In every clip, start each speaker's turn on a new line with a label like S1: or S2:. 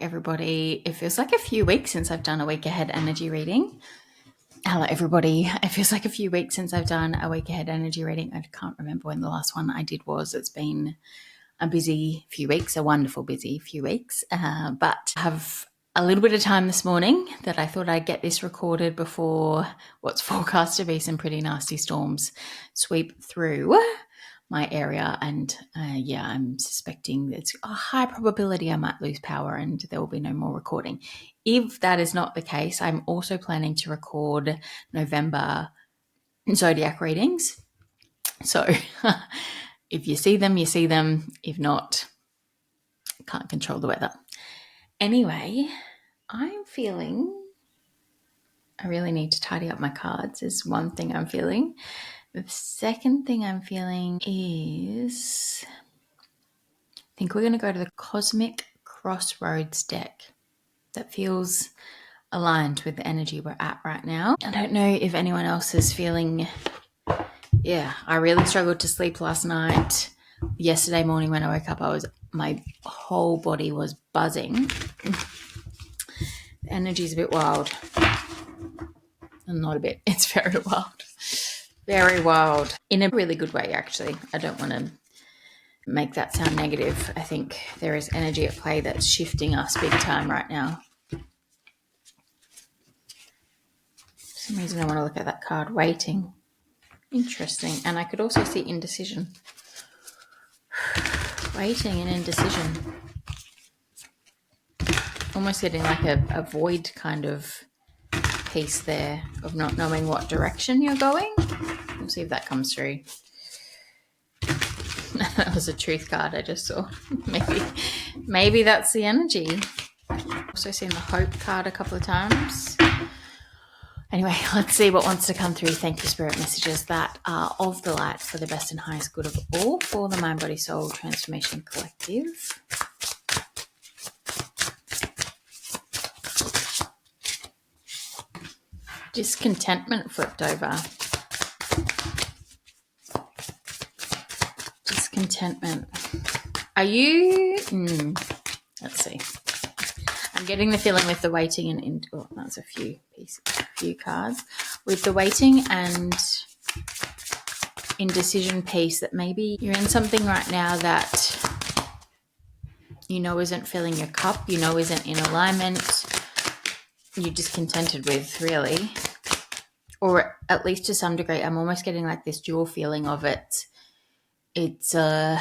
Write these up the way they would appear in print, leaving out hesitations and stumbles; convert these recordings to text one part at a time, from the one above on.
S1: everybody. It feels like a few weeks since I've done a week ahead energy reading. Hello, everybody. It feels like a few weeks since I've done a week ahead energy reading. I can't remember when the last one I did was. It's been a busy few weeks, a wonderful busy few weeks, but I have a little bit of time this morning that I thought I'd get this recorded before what's forecast to be some pretty nasty storms sweep through my area. And I'm suspecting it's a high probability I might lose power and there will be no more recording. If that is not the case, I'm also planning to record November zodiac readings. So if you see them, you see them. If not, can't control the weather. Anyway, I'm feeling I really need to tidy up my cards is one thing I'm feeling. The second thing I'm feeling is I think we're going to go to the Cosmic Crossroads deck. That feels aligned with the energy we're at right now. I don't know if anyone else is feeling, I really struggled to sleep last night. Yesterday morning when I woke up, my whole body was buzzing. The energy's a bit wild. Not a bit, it's very wild. Very wild. In a really good way, actually. I don't want to make that sound negative. I think there is energy at play that's shifting us big time right now. For some reason I want to look at that card, waiting. Interesting. And I could also see indecision. Waiting and indecision. Almost getting like a void kind of piece there of not knowing what direction you're going. We'll see if that comes through. That was a truth card I just saw. Maybe that's the energy. Also seen the hope card a couple of times. Anyway, let's see what wants to come through. Thank you, Spirit messages that are of the light for the best and highest good of all, for the Mind, Body, Soul Transformation Collective. Discontentment flipped over. Discontentment. Are you... let's see. I'm getting the feeling with the waiting and... Oh, that's a few cards. With the waiting and indecision piece that maybe you're in something right now that you know isn't filling your cup, you know isn't in alignment, you're discontented with, really. Or at least to some degree, I'm almost getting like this dual feeling of it. It's I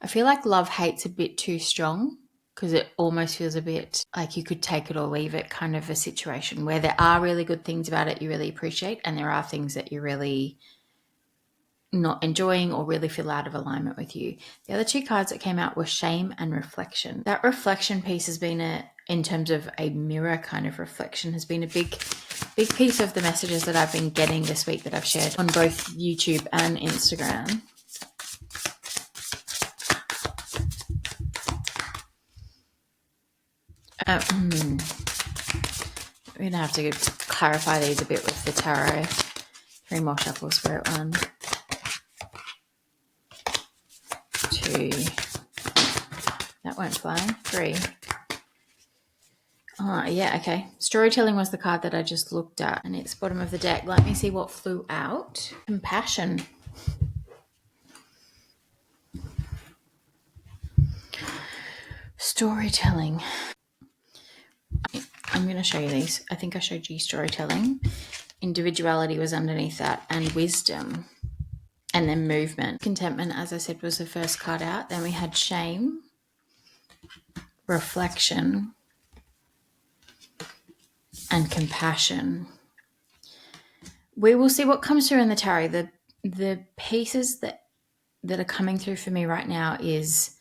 S1: feel like love-hate's a bit too strong because it almost feels a bit like you could take it or leave it kind of a situation where there are really good things about it you really appreciate and there are things that you're really not enjoying or really feel out of alignment with you. The other two cards that came out were shame and reflection. That reflection piece has been in terms of a mirror kind of reflection, has been a big piece of the messages that I've been getting this week that I've shared on both YouTube and Instagram. We're going to have to clarify these a bit with the tarot. 3 more shuffles, Spirit. 1, 2. That won't fly. 3. Oh, yeah, okay. Storytelling was the card that I just looked at, and it's bottom of the deck. Let me see what flew out. Compassion. Storytelling. I'm going to show you these. I think I showed you storytelling. Individuality was underneath that, and wisdom. And then movement. Contentment, as I said, was the first card out. Then we had shame, reflection, and compassion. We will see what comes through in the tarot. The pieces that are coming through for me right now is,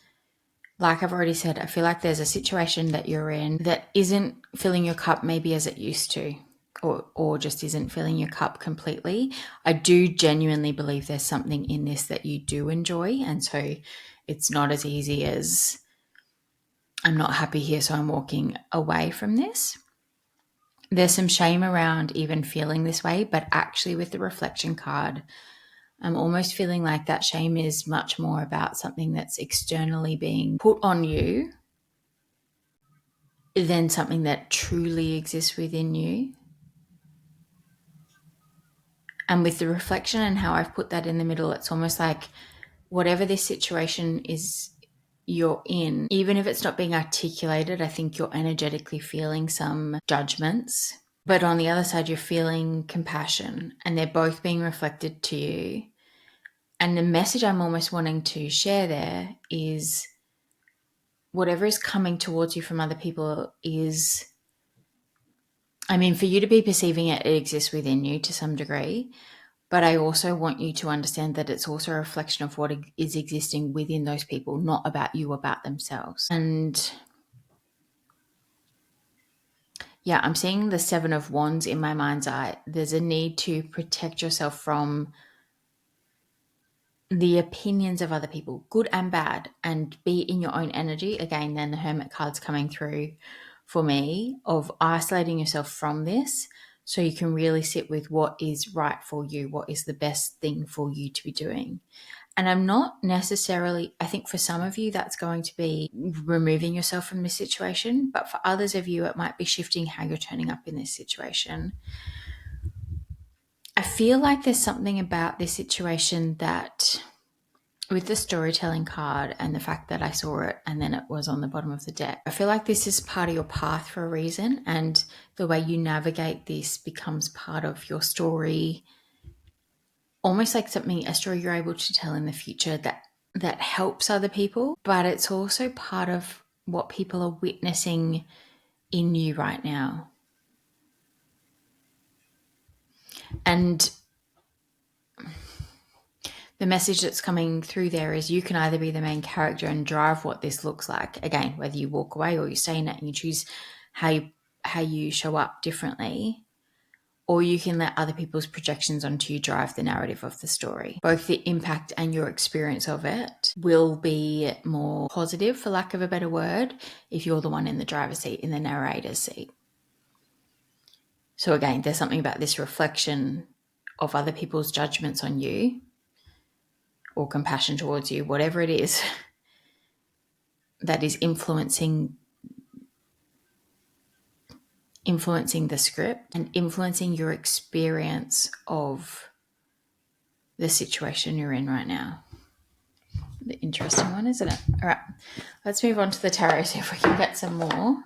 S1: like I've already said, I feel like there's a situation that you're in that isn't filling your cup maybe as it used to, or just isn't filling your cup completely. I do genuinely believe there's something in this that you do enjoy, and so it's not as easy as I'm not happy here, so I'm walking away from this. There's some shame around even feeling this way, but actually with the reflection card, I'm almost feeling like that shame is much more about something that's externally being put on you than something that truly exists within you. And with the reflection and how I've put that in the middle, it's almost like whatever this situation is you're in, even if it's not being articulated, I think you're energetically feeling some judgments. But on the other side, you're feeling compassion, and they're both being reflected to you. And the message I'm almost wanting to share there is whatever is coming towards you from other people is, I mean, for you to be perceiving it, it exists within you to some degree. But I also want you to understand that it's also a reflection of what is existing within those people, not about you, about themselves. And yeah, I'm seeing the 7 of Wands in my mind's eye. There's a need to protect yourself from the opinions of other people, good and bad, and be in your own energy. Again, then the Hermit card's coming through for me of isolating yourself from this so you can really sit with what is right for you, what is the best thing for you to be doing. And I'm not necessarily, I think for some of you, that's going to be removing yourself from this situation. But for others of you, it might be shifting how you're turning up in this situation. I feel like there's something about this situation that, with the storytelling card and the fact that I saw it and then it was on the bottom of the deck, I feel like this is part of your path for a reason. And the way you navigate this becomes part of your story, almost like a story you're able to tell in the future that helps other people, but it's also part of what people are witnessing in you right now. And the message that's coming through there is you can either be the main character and drive what this looks like. Again, whether you walk away or you stay in it and you choose how you show up differently, or you can let other people's projections onto you drive the narrative of the story. Both the impact and your experience of it will be more positive, for lack of a better word, if you're the one in the driver's seat, in the narrator's seat. So again, there's something about this reflection of other people's judgments on you or compassion towards you, whatever it is, that is influencing the script and influencing your experience of the situation you're in right now. The interesting one, isn't it? All right, let's move on to the tarot, see if we can get some more.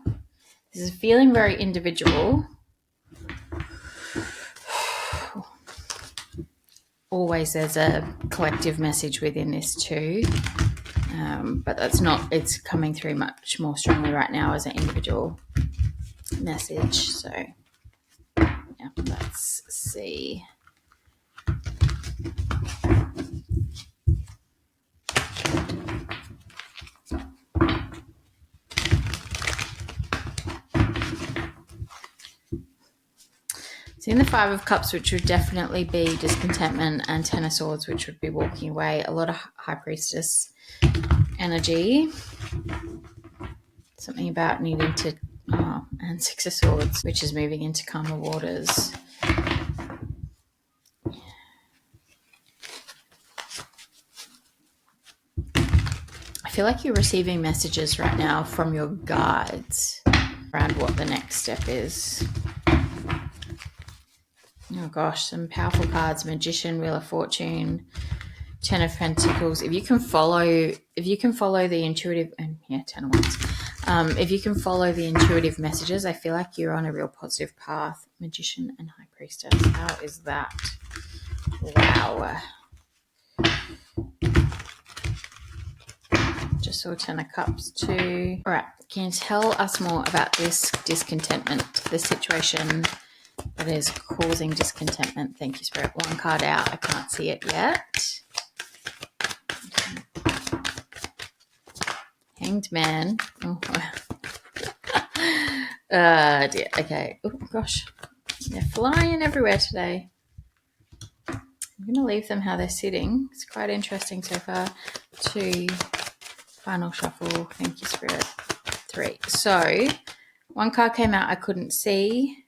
S1: This is feeling very individual. Always there's a collective message within this too, but that's not, it's coming through much more strongly right now as an individual message. So yeah, let's see. Seeing the 5 of Cups, which would definitely be discontentment, and 10 of Swords, which would be walking away. A lot of High Priestess energy. Something about needing to, and 6 of Swords, which is moving into calmer waters. I feel like you're receiving messages right now from your guides around what the next step is. Oh gosh, some powerful cards: Magician, Wheel of Fortune, 10 of Pentacles. If you can follow the intuitive, and 10 of Wands. If you can follow the intuitive messages, I feel like you're on a real positive path. Magician and High Priestess. How is that? Wow. Just saw 10 of Cups too. All right, can you tell us more about this discontentment, the situation that is causing discontentment? Thank you, Spirit. One card out. I can't see it yet. Hanged Man. Oh, dear. Okay. Oh, gosh. They're flying everywhere today. I'm going to leave them how they're sitting. It's quite interesting so far. 2. Final shuffle. Thank you, Spirit. 3. So, one card came out I couldn't see.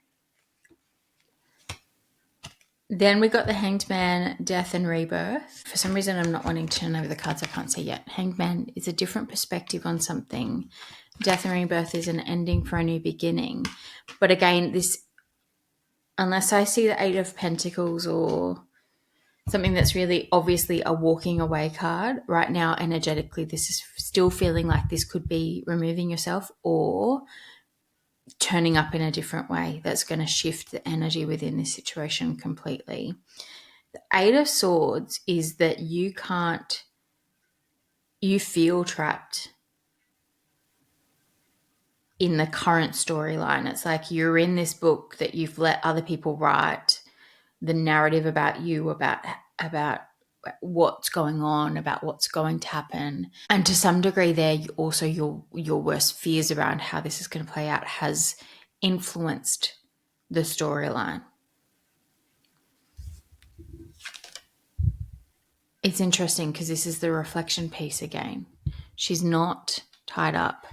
S1: Then we got the Hanged Man, Death and Rebirth. For some reason, I'm not wanting to turn over the cards I can't see yet. Hanged Man is a different perspective on something. Death and rebirth is an ending for a new beginning. But again, this, unless I see the Eight of Pentacles or something that's really obviously a walking away card, right now energetically this is still feeling like this could be removing yourself or turning up in a different way that's going to shift the energy within this situation completely. The Eight of Swords is that you feel trapped in the current storyline. It's like you're in this book that you've let other people write, the narrative about you, about what's going on, about what's going to happen. And to some degree there, also your worst fears around how this is going to play out has influenced the storyline. It's interesting because this is the reflection piece again. She's not tied up.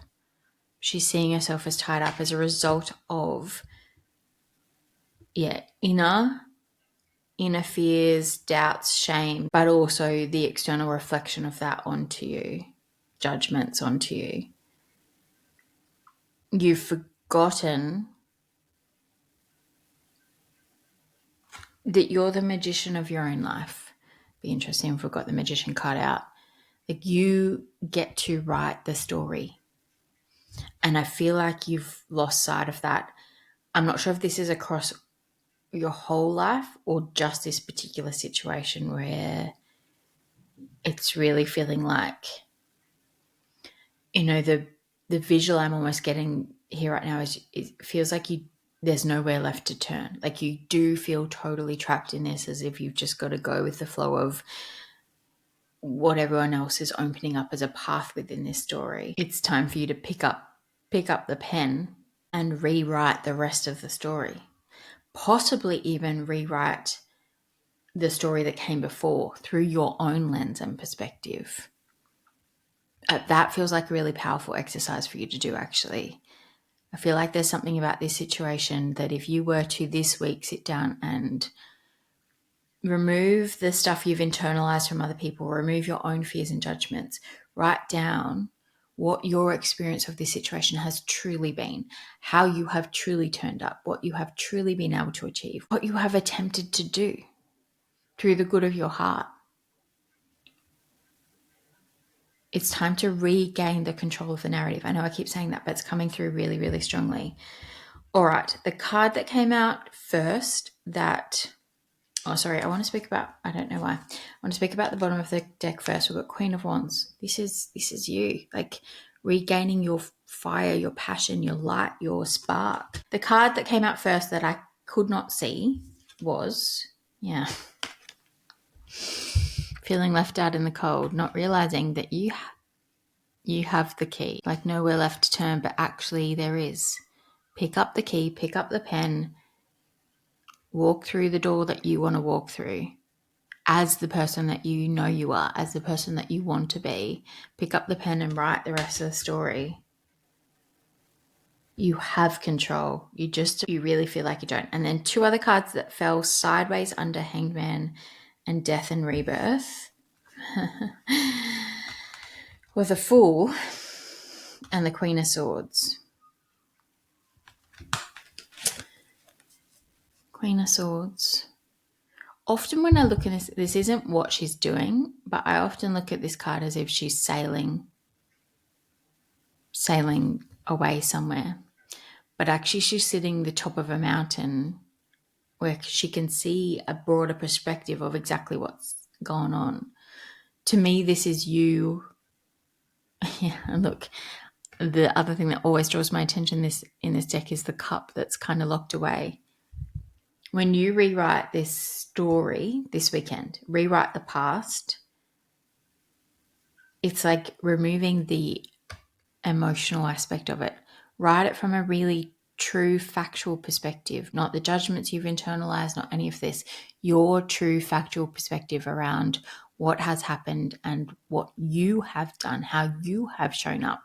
S1: She's seeing herself as tied up as a result of, inner fears, doubts, shame, but also the external reflection of that onto you, judgments onto you. You've forgotten that you're the magician of your own life. Be interesting if we've got the magician card out. Like, you get to write the story. And I feel like you've lost sight of that. I'm not sure if this is across your whole life or just this particular situation where it's really feeling like, the visual I'm almost getting here right now is it feels like there's nowhere left to turn. Like, you do feel totally trapped in this, as if you've just got to go with the flow of what everyone else is opening up as a path within this story. It's time for you to pick up the pen and rewrite the rest of the story. Possibly even rewrite the story that came before through your own lens and perspective. That feels like a really powerful exercise for you to do, actually. I feel like there's something about this situation that if you were to this week sit down and remove the stuff you've internalized from other people, remove your own fears and judgments, write down what your experience of this situation has truly been, how you have truly turned up, what you have truly been able to achieve, what you have attempted to do through the good of your heart. It's time to regain the control of the narrative. I know I keep saying that, but it's coming through really, really strongly. All right, the card that came out first I want to speak about, I don't know why. I want to speak about the bottom of the deck first. We've got Queen of Wands. This is you, like regaining your fire, your passion, your light, your spark. The card that came out first that I could not see was, feeling left out in the cold, not realizing that you have the key, like nowhere left to turn, but actually there is. Pick up the key, pick up the pen, walk through the door that you want to walk through as the person that you know you are, as the person that you want to be. Pick up the pen and write the rest of the story. You have control. You really feel like you don't. And then two other cards that fell sideways under Hanged Man and Death and Rebirth were the Fool and the Queen of Swords. Queen of Swords. Often when I look at this isn't what she's doing, but I often look at this card as if she's sailing away somewhere. But actually she's sitting the top of a mountain where she can see a broader perspective of exactly what's going on. To me, this is you. Yeah, and look, the other thing that always draws my attention in this deck is the cup that's kind of locked away. When you rewrite this story this weekend, rewrite the past, it's like removing the emotional aspect of it. Write it from a really true factual perspective, not the judgments you've internalized, not any of this. Your true factual perspective around what has happened and what you have done, how you have shown up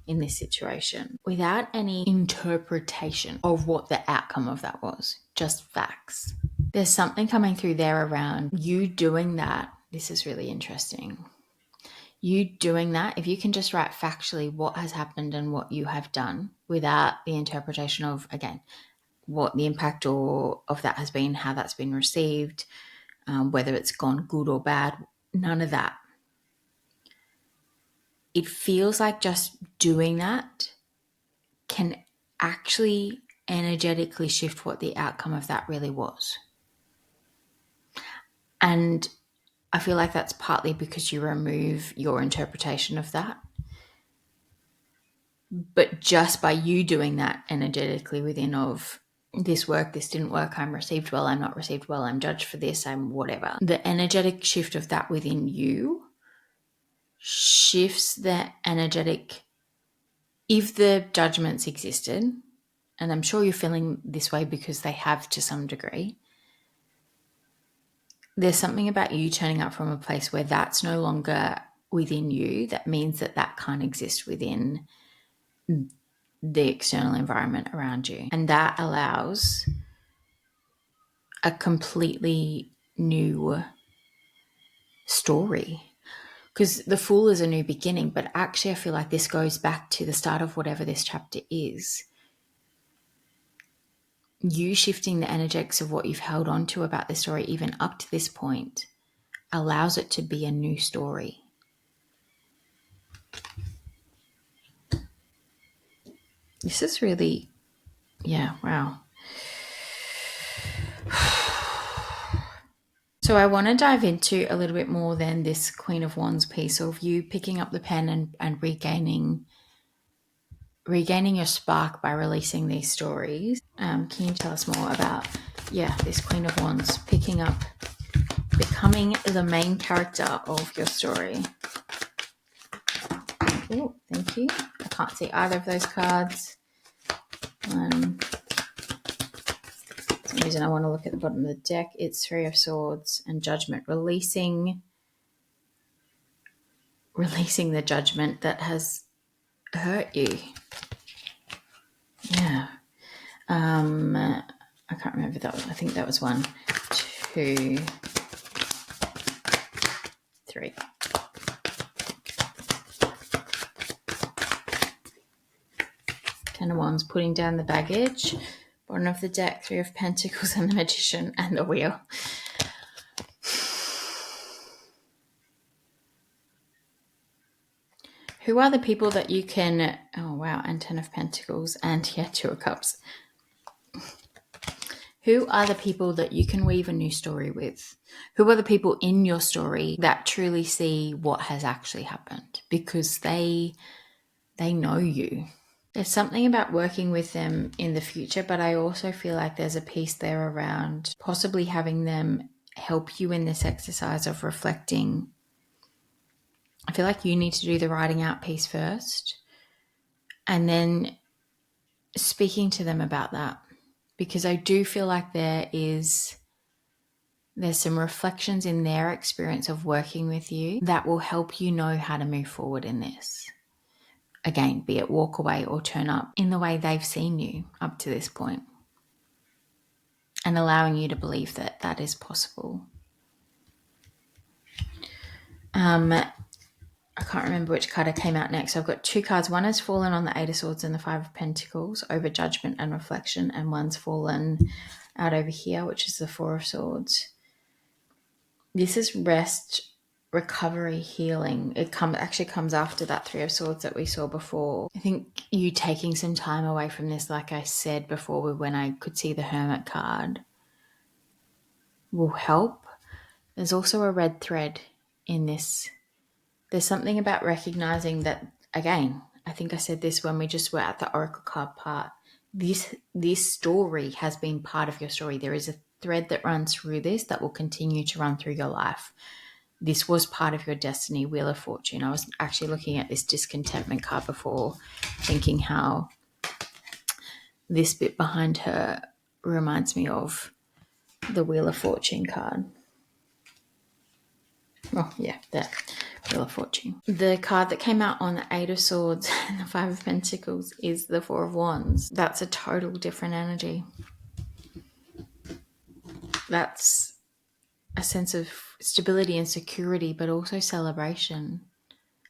S1: in this situation without any interpretation of what the outcome of that was, just facts. There's something coming through there around you doing that. This is really interesting. You doing that, if you can just write factually what has happened and what you have done without the interpretation of, again, what the impact of that has been, how that's been received, whether it's gone good or bad, none of that. It feels like just doing that can actually energetically shift what the outcome of that really was. And I feel like that's partly because you remove your interpretation of that. But just by you doing that energetically within of this work, this didn't work, I'm received well, I'm not received well, I'm judged for this, I'm whatever. The energetic shift of that within you shifts the energetic, if the judgments existed, and I'm sure you're feeling this way because they have to some degree, there's something about you turning up from a place where that's no longer within you. That means that that can't exist within the external environment around you. And that allows a completely new story. Because the Fool is a new beginning, but actually I feel like this goes back to the start of whatever this chapter is. You shifting the energetics of what you've held on to about this story, even up to this point, allows it to be a new story. This is really, yeah, wow. So I want to dive into a little bit more than this Queen of Wands piece of you picking up the pen and regaining your spark by releasing these stories. Can you tell us more about, this Queen of Wands picking up, becoming the main character of your story? Oh, thank you. I can't see either of those cards. For some reason I want to look at the bottom of the deck. It's Three of Swords and Judgment, releasing the judgment that has hurt you. Yeah. I can't remember that one. I think that was 1, 2, 3. Ten of Wands, putting down the baggage. Bottom of the deck, Three of Pentacles and the Magician and the Wheel. Who are the people that you can... Oh, wow. And Ten of Pentacles and, Two of Cups. Who are the people that you can weave a new story with? Who are the people in your story that truly see what has actually happened? Because they know you. There's something about working with them in the future, but I also feel like there's a piece there around possibly having them help you in this exercise of reflecting. I feel like you need to do the writing out piece first and then speaking to them about that, because I do feel like there's some reflections in their experience of working with you that will help you know how to move forward in this. Again, be it walk away or turn up in the way they've seen you up to this point, and allowing you to believe that that is possible. I can't remember which card came out next. So I've got 2 cards. One has fallen on the Eight of Swords and the Five of Pentacles over judgment and reflection, and one's fallen out over here, which is the Four of Swords. This is rest, recovery, healing. It actually comes after that Three of Swords that we saw before. I think you taking some time away from this, like I said before when I could see the Hermit card, will help. There's also a red thread in this. There's something about recognizing that, again, I think I said this when we just were at the Oracle card part, this story has been part of your story. There is a thread that runs through this that will continue to run through your life. This was part of your destiny, Wheel of Fortune. I was actually looking at this discontentment card before, thinking how this bit behind her reminds me of the Wheel of Fortune card. Oh, yeah, that Wheel of Fortune. The card that came out on the Eight of Swords and the Five of Pentacles is the Four of Wands. That's a total different energy. That's a sense of stability and security, but also celebration.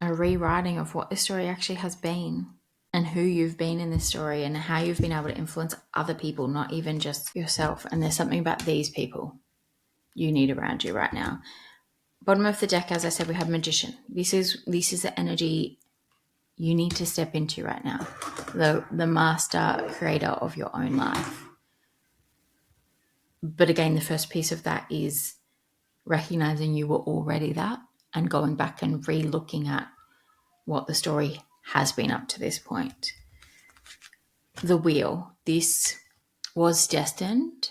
S1: a rewriting of what this story actually has been and who you've been in this story and how you've been able to influence other people, not even just yourself. And there's something about these people you need around you right now. Bottom of the deck, as I said, we have Magician. This is the energy you need to step into right now. The master creator of your own life. But again, the first piece of that is recognizing you were already that and going back and re-looking at what the story has been up to this point. The wheel. This was destined.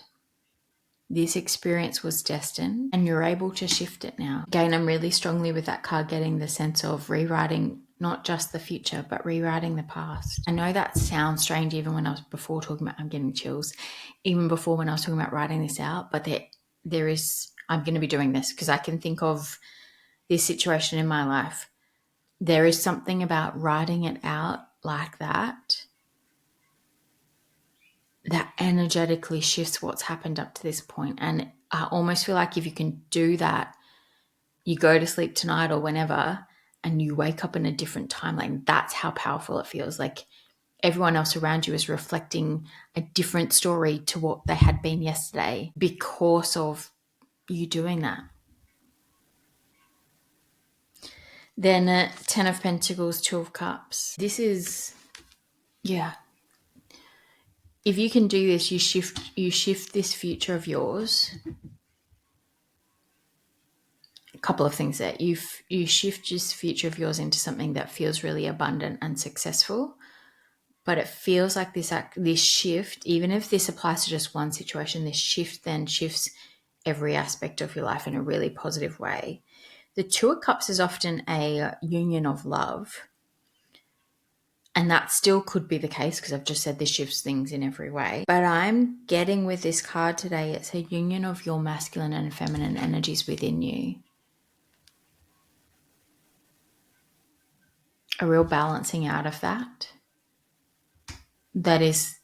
S1: This experience was destined, and you're able to shift it now. Again, I'm really strongly with that card getting the sense of rewriting not just the future, but rewriting the past. I know that sounds strange even when I was before talking about, I'm getting chills, even before when I was talking about writing this out, but there is, I'm going to be doing this because I can think of this situation in my life. There is something about writing it out like that energetically shifts what's happened up to this point. And I almost feel like if you can do that, you go to sleep tonight or whenever, and you wake up in a different timeline. That's how powerful it feels. Like everyone else around you is reflecting a different story to what they had been yesterday because of you doing that. Then 10 of Pentacles, 2 of Cups. This is, yeah. If you can do this, you shift this future of yours. A couple of things there. You shift this future of yours into something that feels really abundant and successful. But it feels like this shift, even if this applies to just one situation, this shift then shifts every aspect of your life in a really positive way. The 2 of Cups is often a union of love. And that still could be the case because I've just said this shifts things in every way. But I'm getting with this card today, it's a union of your masculine and feminine energies within you. A real balancing out of that. That's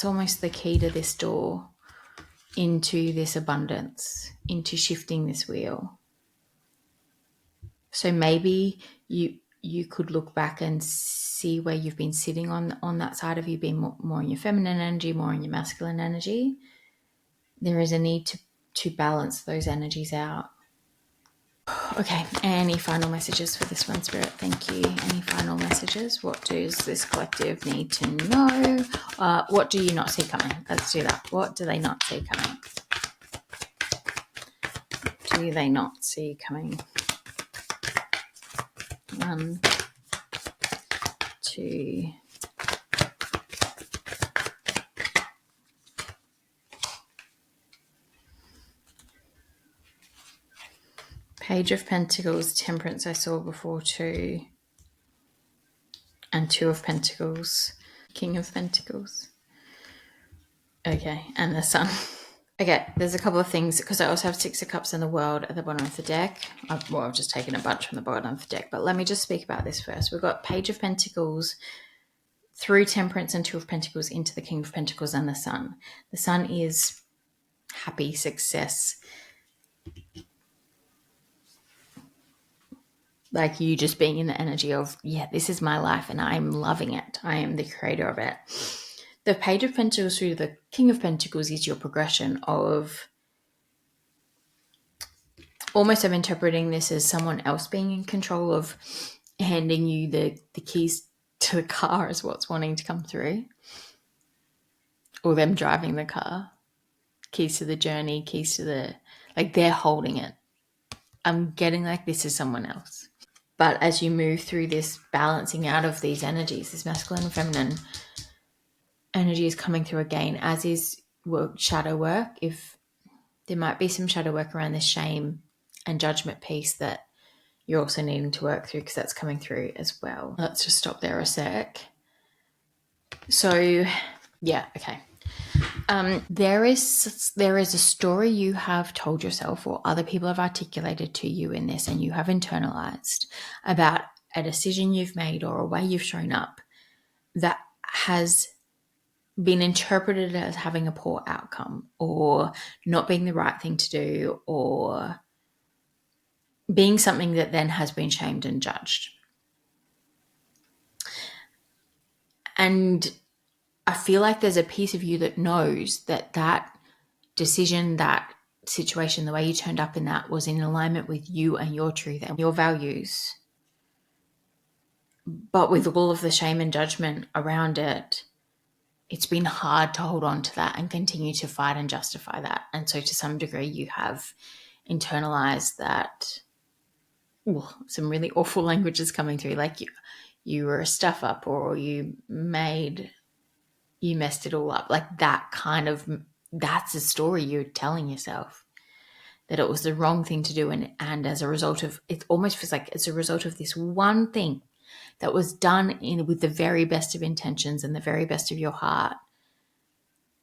S1: almost the key to this door into this abundance, into shifting this wheel. So maybe you could look back and see where you've been sitting on that side of you, being more in your feminine energy, more in your masculine energy. There is a need to balance those energies out. Okay, any final messages for this one, Spirit? Thank you. Any final messages? What does this collective need to know? What do you not see coming? Let's do that. What do they not see coming? Do they not see coming? 1, 2. Page of Pentacles, Temperance I saw before too. And 2 of Pentacles, King of Pentacles. Okay, and the Sun. Okay, there's a couple of things because I also have 6 of Cups in the World at the bottom of the deck. I've just taken a bunch from the bottom of the deck, but let me just speak about this first. We've got Page of Pentacles through Temperance and 2 of Pentacles into the King of Pentacles and the Sun. The Sun is happy, success. Like you just being in the energy of, yeah, this is my life and I'm loving it. I am the creator of it. The Page of Pentacles through the King of Pentacles is your progression of, almost I'm interpreting this as someone else being in control of handing you the keys to the car is what's wanting to come through. Or them driving the car. Keys to the journey, keys to the, like they're holding it. I'm getting like this is someone else. But as you move through this balancing out of these energies, this masculine and feminine energy is coming through again, as is shadow work. If there might be some shadow work around this shame and judgment piece that you're also needing to work through because that's coming through as well. Let's just stop there a sec. So, yeah, okay. There is a story you have told yourself or other people have articulated to you in this and you have internalized about a decision you've made or a way you've shown up that has been interpreted as having a poor outcome or not being the right thing to do or being something that then has been shamed and judged. And I feel like there's a piece of you that knows that that decision, that situation, the way you turned up in that was in alignment with you and your truth and your values. But with all of the shame and judgment around it, it's been hard to hold on to that and continue to fight and justify that. And so to some degree, you have internalized that. Well, some really awful language is coming through, like you were a stuff up, or you messed it all up. Like that kind of, that's a story you're telling yourself, that it was the wrong thing to do. And as a result of, it almost feels like it's a result of this one thing that was done with the very best of intentions and the very best of your heart.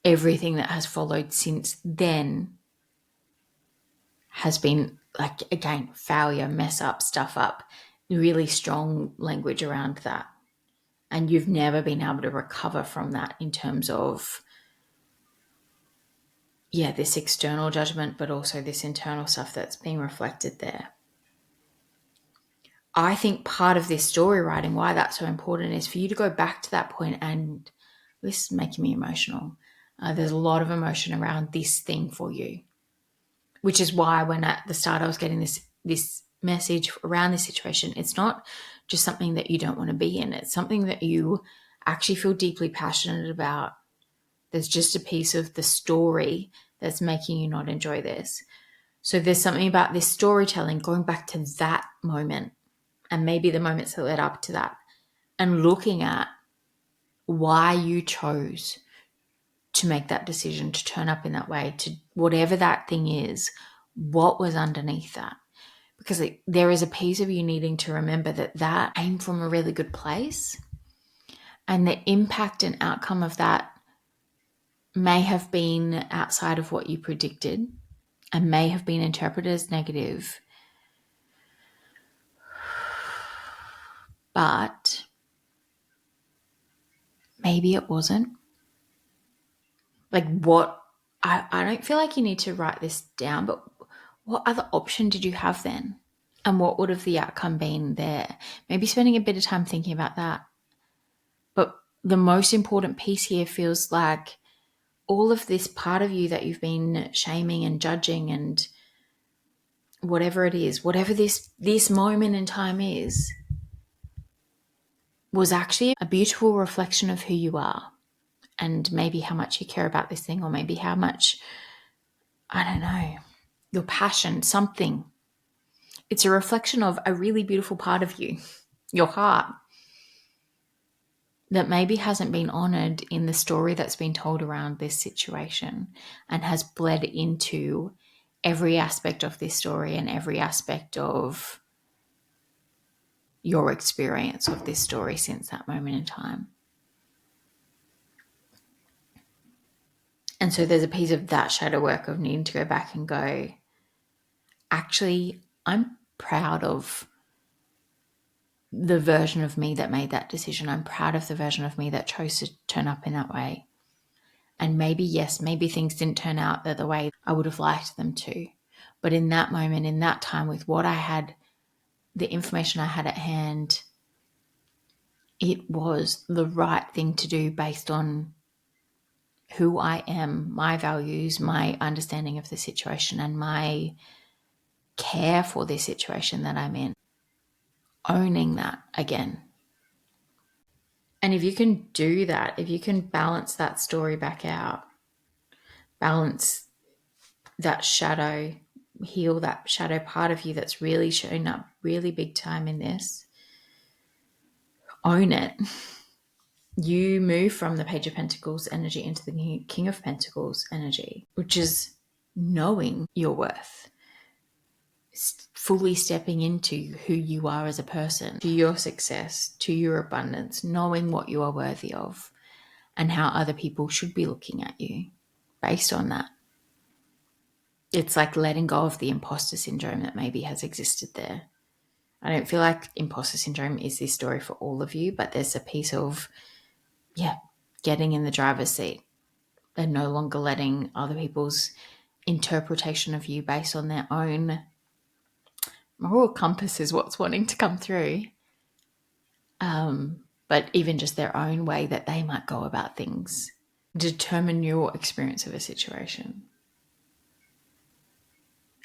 S1: Everything that has followed since then has been, like, again, failure, mess up, stuff up, really strong language around that. And you've never been able to recover from that in terms of, this external judgment, but also this internal stuff that's being reflected there. I think part of this story writing, why that's so important, is for you to go back to that point, and this is making me emotional. There's a lot of emotion around this thing for you, which is why when at the start I was getting this message around this situation, it's not just something that you don't want to be in. It's something that you actually feel deeply passionate about. There's just a piece of the story that's making you not enjoy this. So there's something about this storytelling, going back to that moment and maybe the moments that led up to that, and looking at why you chose to make that decision, to turn up in that way, to whatever that thing is, what was underneath that. Because there is a piece of you needing to remember that that came from a really good place, and the impact and outcome of that may have been outside of what you predicted and may have been interpreted as negative. But maybe it wasn't. Like, what, I don't feel like you need to write this down, but what other option did you have then? And what would have the outcome been there? Maybe spending a bit of time thinking about that. But the most important piece here feels like all of this part of you that you've been shaming and judging and whatever it is, whatever this moment in time is, was actually a beautiful reflection of who you are, and maybe how much you care about this thing, or maybe how much, I don't know, your passion, something. It's a reflection of a really beautiful part of you, your heart, that maybe hasn't been honored in the story that's been told around this situation, and has bled into every aspect of this story and every aspect of your experience of this story since that moment in time. And so there's a piece of that shadow work of needing to go back and go, actually, I'm proud of the version of me that made that decision. I'm proud of the version of me that chose to turn up in that way. And maybe, yes, maybe things didn't turn out the way I would have liked them to. But in that moment, in that time, with what I had, the information I had at hand, it was the right thing to do based on who I am, my values, my understanding of the situation, and my care for this situation that I'm in. Owning that again. And if you can do that, if you can balance that story back out, balance that shadow, heal that shadow part of you that's really shown up really big time in this, own it. You move from the Page of Pentacles energy into the King of Pentacles energy, which is knowing your worth, fully stepping into who you are as a person, to your success, to your abundance, knowing what you are worthy of and how other people should be looking at you based on that. It's like letting go of the imposter syndrome that maybe has existed there. I don't feel like imposter syndrome is this story for all of you, but there's a piece of, getting in the driver's seat and no longer letting other people's interpretation of you based on their own moral compass is what's wanting to come through. But even just their own way that they might go about things determine your experience of a situation.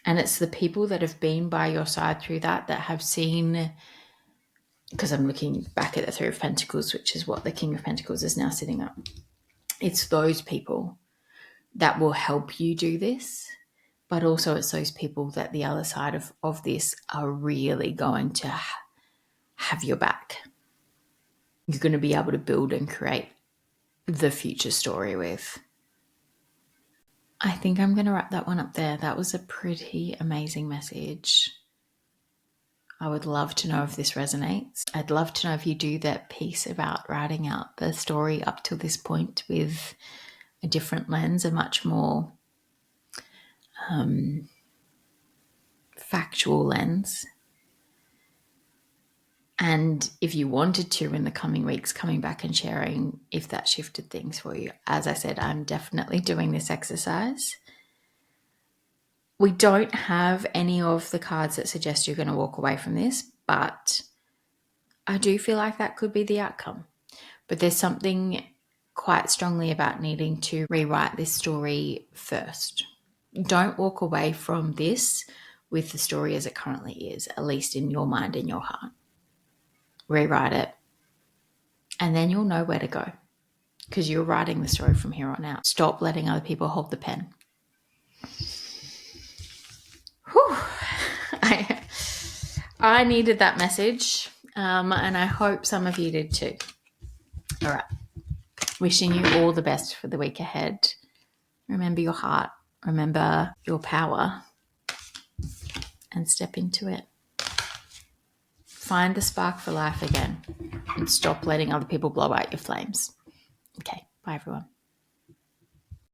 S1: And it's the people that have been by your side through that have seen, because I'm looking back at the Three of Pentacles, which is what the King of Pentacles is now sitting up. It's those people that will help you do this, but also it's those people that the other side of this are really going to have your back. You're going to be able to build and create the future story with. I think I'm going to wrap that one up there. That was a pretty amazing message. I would love to know if this resonates. I'd love to know if you do that piece about writing out the story up to this point with a different lens, a much more factual lens. And if you wanted to in the coming weeks, coming back and sharing if that shifted things for you. As I said, I'm definitely doing this exercise. We don't have any of the cards that suggest you're going to walk away from this, but I do feel like that could be the outcome. But there's something quite strongly about needing to rewrite this story first. Don't walk away from this with the story as it currently is, at least in your mind and your heart. Rewrite it, and then you'll know where to go because you're writing the story from here on out. Stop letting other people hold the pen. Whew. I needed that message, and I hope some of you did too. All right. Wishing you all the best for the week ahead. Remember your heart. Remember your power. And step into it. Find the spark for life again. And stop letting other people blow out your flames. Okay. Bye, everyone.